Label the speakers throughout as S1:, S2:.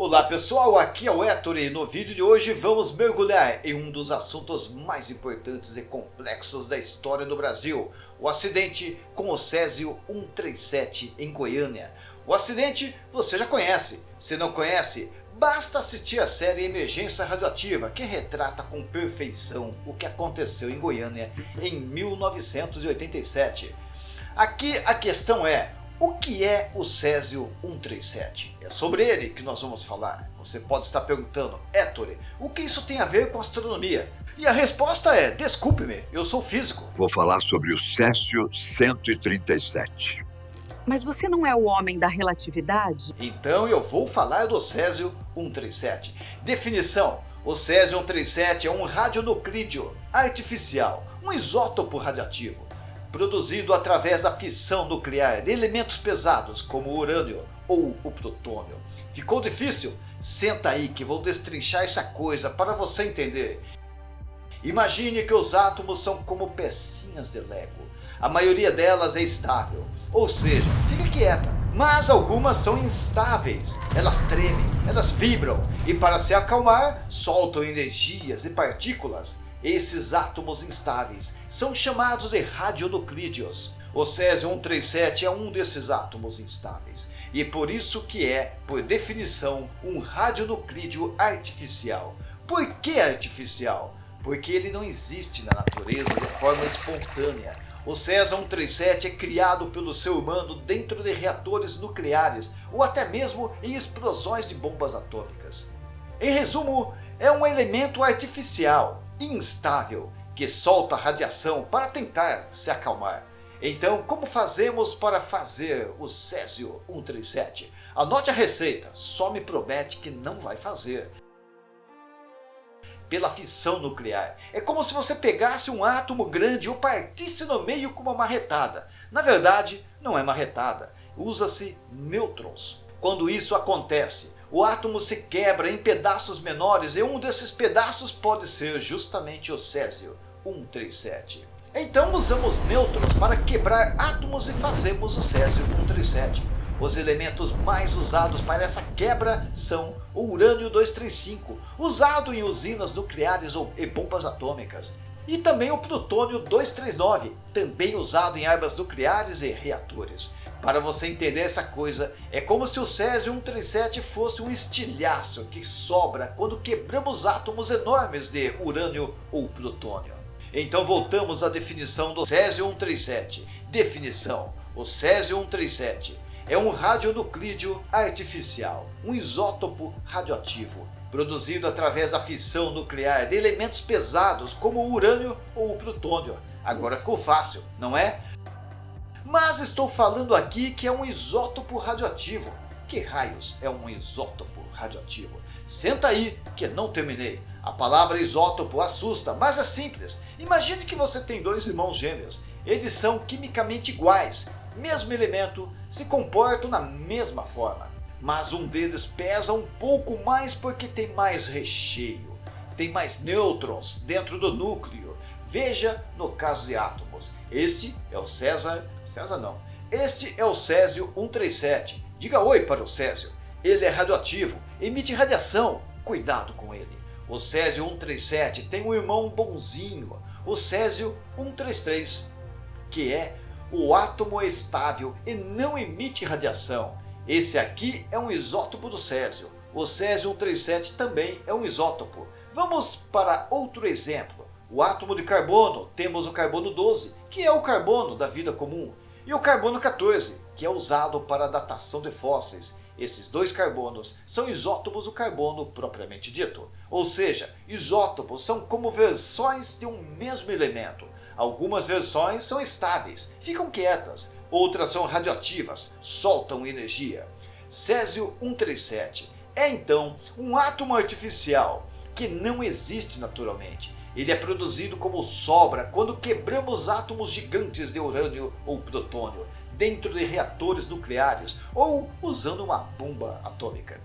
S1: Olá pessoal, aqui é o Héctor e no vídeo de hoje vamos mergulhar em um dos assuntos mais importantes e complexos da história do Brasil. O acidente com o Césio 137 em Goiânia. O acidente você já conhece, se não conhece, basta assistir a série Emergência Radioativa, que retrata com perfeição o que aconteceu em Goiânia em 1987. Aqui a questão é: o que é o Césio 137? É sobre ele que nós vamos falar. Você pode estar perguntando: Héctor, o que isso tem a ver com astronomia? E a resposta é: desculpe-me, eu sou físico.
S2: Vou falar sobre o Césio 137.
S3: Mas você não é o homem da relatividade?
S1: Então eu vou falar do Césio 137. Definição: o Césio 137 é um radionuclídeo artificial, um isótopo radioativo, produzido através da fissão nuclear de elementos pesados como o urânio ou o plutônio. Ficou difícil? Senta aí que vou destrinchar essa coisa para você entender. Imagine que os átomos são como pecinhas de Lego. A maioria delas é estável, ou seja, fica quieta. Mas algumas são instáveis, elas tremem, elas vibram e para se acalmar soltam energias e partículas. Esses átomos instáveis são chamados de radionuclídeos. O Césio 137 é um desses átomos instáveis e por isso que é, por definição, um radionuclídeo artificial. Por que artificial? Porque ele não existe na natureza de forma espontânea. O Césio 137 é criado pelo ser humano dentro de reatores nucleares ou até mesmo em explosões de bombas atômicas. Em resumo, é um elemento artificial, instável, que solta radiação para tentar se acalmar. Então, como fazemos para fazer o Césio 137? Anote a receita, só me promete que não vai fazer. Pela fissão nuclear. É como se você pegasse um átomo grande e o partisse no meio com uma marretada. Na verdade, não é marretada, usa-se nêutrons. Quando isso acontece, o átomo se quebra em pedaços menores e um desses pedaços pode ser justamente o Césio 137. Então usamos nêutrons para quebrar átomos e fazemos o Césio 137. Os elementos mais usados para essa quebra são o urânio 235, usado em usinas nucleares e bombas atômicas, e também o plutônio 239, também usado em armas nucleares e reatores. Para você entender essa coisa, é como se o Césio 137 fosse um estilhaço que sobra quando quebramos átomos enormes de urânio ou plutônio. Então voltamos à definição do Césio 137. Definição: o Césio 137 é um radionuclídeo artificial, um isótopo radioativo, produzido através da fissão nuclear de elementos pesados como o urânio ou o plutônio. Agora ficou fácil, não é? Mas estou falando aqui que é um isótopo radioativo. Que raios é um isótopo radioativo? Senta aí que não terminei. A palavra isótopo assusta, mas é simples. Imagine que você tem dois irmãos gêmeos. Eles são quimicamente iguais, mesmo elemento, se comportam na mesma forma. Mas um deles pesa um pouco mais porque tem mais recheio, tem mais nêutrons dentro do núcleo. Veja no caso de átomos. Este é o Este é o Césio 137. Diga oi para o Césio. Ele é radioativo, emite radiação. Cuidado com ele. O Césio 137 tem um irmão bonzinho, o Césio 133, que é o átomo estável e não emite radiação. Esse aqui é um isótopo do Césio. O Césio 137 também é um isótopo. Vamos para outro exemplo. O átomo de carbono, temos o carbono 12, que é o carbono da vida comum, e o carbono 14, que é usado para a datação de fósseis. Esses dois carbonos são isótopos do carbono propriamente dito. Ou seja, isótopos são como versões de um mesmo elemento. Algumas versões são estáveis, ficam quietas, outras são radioativas, soltam energia. Césio 137 é então um átomo artificial que não existe naturalmente. Ele é produzido como sobra quando quebramos átomos gigantes de urânio ou plutônio dentro de reatores nucleares ou usando uma bomba atômica.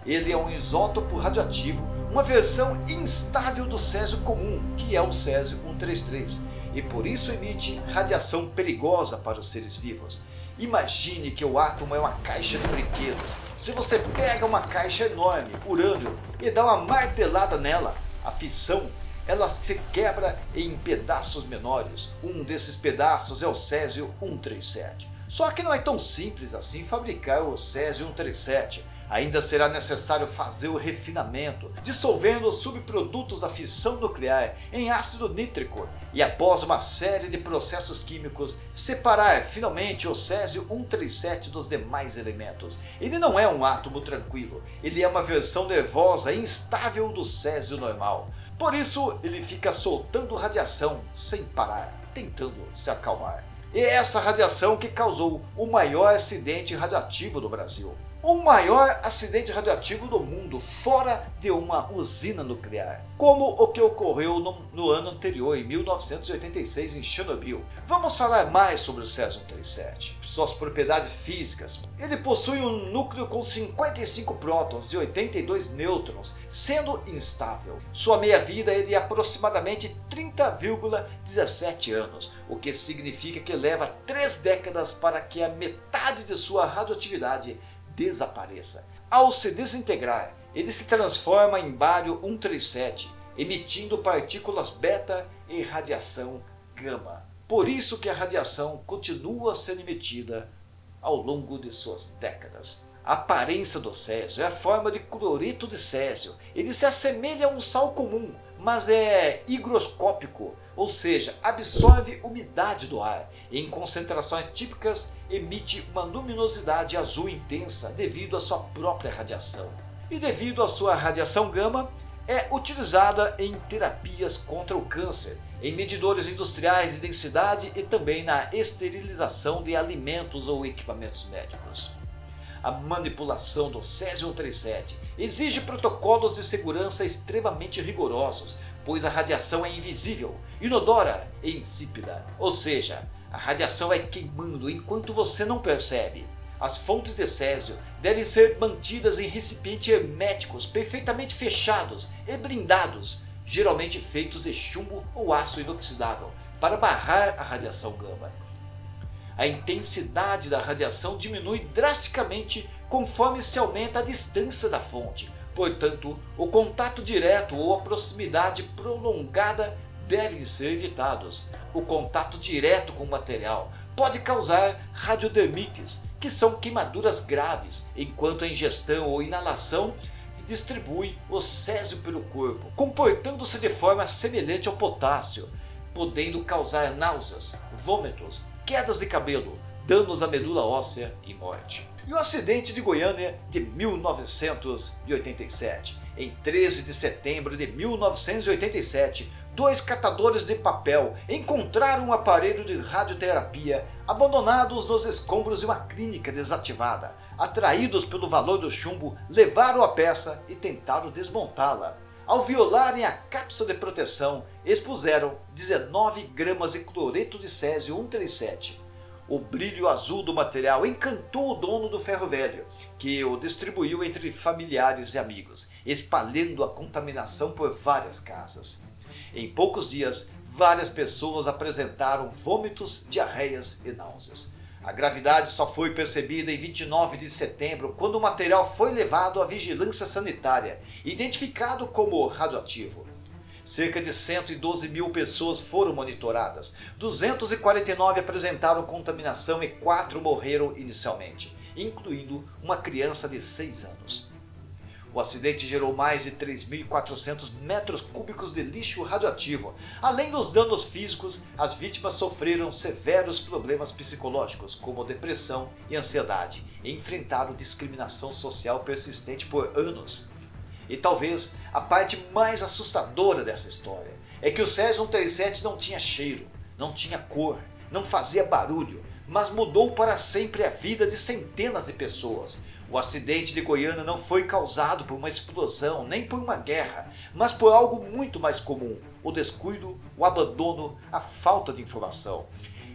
S1: Ele é um isótopo radioativo, uma versão instável do Césio comum, que é o Césio 133, e por isso emite radiação perigosa para os seres vivos. Imagine que o átomo é uma caixa de brinquedos Se você pega uma caixa enorme, urânio, e dá uma martelada nela, a fissão, ela se quebra em pedaços menores. Um desses pedaços é o Césio-137. Só que não é tão simples assim fabricar o Césio-137. Ainda será necessário fazer o refinamento, dissolvendo os subprodutos da fissão nuclear em ácido nítrico e, após uma série de processos químicos, separar finalmente o Césio-137 dos demais elementos. Ele não é um átomo tranquilo, ele é uma versão nervosa e instável do Césio normal. Por isso ele fica soltando radiação sem parar, tentando se acalmar. E é essa radiação que causou o maior acidente radioativo do Brasil. O maior acidente radioativo do mundo, fora de uma usina nuclear, como o que ocorreu no ano anterior, em 1986, em Chernobyl. Vamos falar mais sobre o Césio-137, suas propriedades físicas. Ele possui um núcleo com 55 prótons e 82 nêutrons, sendo instável. Sua meia-vida é de aproximadamente 30,17 anos, o que significa que leva 3 décadas para que a metade de sua radioatividade desapareça. Ao se desintegrar, ele se transforma em bário-137, emitindo partículas beta e radiação gama. Por isso que a radiação continua sendo emitida ao longo de suas décadas. A aparência do Césio é a forma de cloreto de Césio. Ele se assemelha a um sal comum, mas é higroscópico, ou seja, absorve umidade do ar e em concentrações típicas emite uma luminosidade azul intensa devido à sua própria radiação. E devido à sua radiação gama, é utilizada em terapias contra o câncer, em medidores industriais de densidade e também na esterilização de alimentos ou equipamentos médicos. A manipulação do Césio-137 exige protocolos de segurança extremamente rigorosos, pois a radiação é invisível, inodora e insípida, ou seja, a radiação vai queimando enquanto você não percebe. As fontes de Césio devem ser mantidas em recipientes herméticos perfeitamente fechados e blindados, geralmente feitos de chumbo ou aço inoxidável, para barrar a radiação gama. A intensidade da radiação diminui drasticamente conforme se aumenta a distância da fonte. Portanto, o contato direto ou a proximidade prolongada devem ser evitados. O contato direto com o material pode causar radiodermites, que são queimaduras graves, enquanto a ingestão ou inalação distribui o Césio pelo corpo, comportando-se de forma semelhante ao potássio, podendo causar náuseas, vômitos, quedas de cabelo, danos à medula óssea e morte. E o acidente de Goiânia de 1987. Em 13 de setembro de 1987, 2 catadores de papel encontraram um aparelho de radioterapia abandonados nos escombros de uma clínica desativada. Atraídos pelo valor do chumbo, levaram a peça e tentaram desmontá-la. Ao violarem a cápsula de proteção, expuseram 19 gramas de cloreto de Césio-137. O brilho azul do material encantou o dono do ferro velho, que o distribuiu entre familiares e amigos, espalhando a contaminação por várias casas. Em poucos dias, várias pessoas apresentaram vômitos, diarreias e náuseas. A gravidade só foi percebida em 29 de setembro, quando o material foi levado à vigilância sanitária, identificado como radioativo. Cerca de 112 mil pessoas foram monitoradas, 249 apresentaram contaminação e 4 morreram inicialmente, incluindo uma criança de 6 anos. O acidente gerou mais de 3.400 metros cúbicos de lixo radioativo. Além dos danos físicos, as vítimas sofreram severos problemas psicológicos, como depressão e ansiedade, e enfrentaram discriminação social persistente por anos. E talvez a parte mais assustadora dessa história é que o Césio-137 não tinha cheiro, não tinha cor, não fazia barulho, mas mudou para sempre a vida de centenas de pessoas. O acidente de Goiânia não foi causado por uma explosão, nem por uma guerra, mas por algo muito mais comum: o descuido, o abandono, a falta de informação.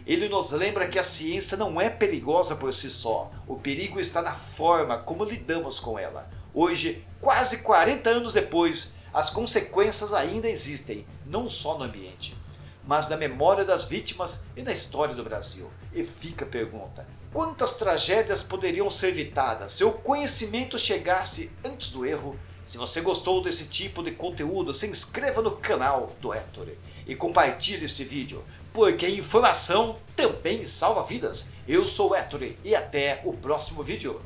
S1: Ele nos lembra que a ciência não é perigosa por si só, o perigo está na forma como lidamos com ela. Hoje, quase 40 anos depois, as consequências ainda existem, não só no ambiente. mas na memória das vítimas e na história do Brasil. E fica a pergunta: quantas tragédias poderiam ser evitadas se o conhecimento chegasse antes do erro? Se você gostou desse tipo de conteúdo, se inscreva no canal do Ettore e compartilhe esse vídeo, porque a informação também salva vidas. Eu sou o Ettore e até o próximo vídeo.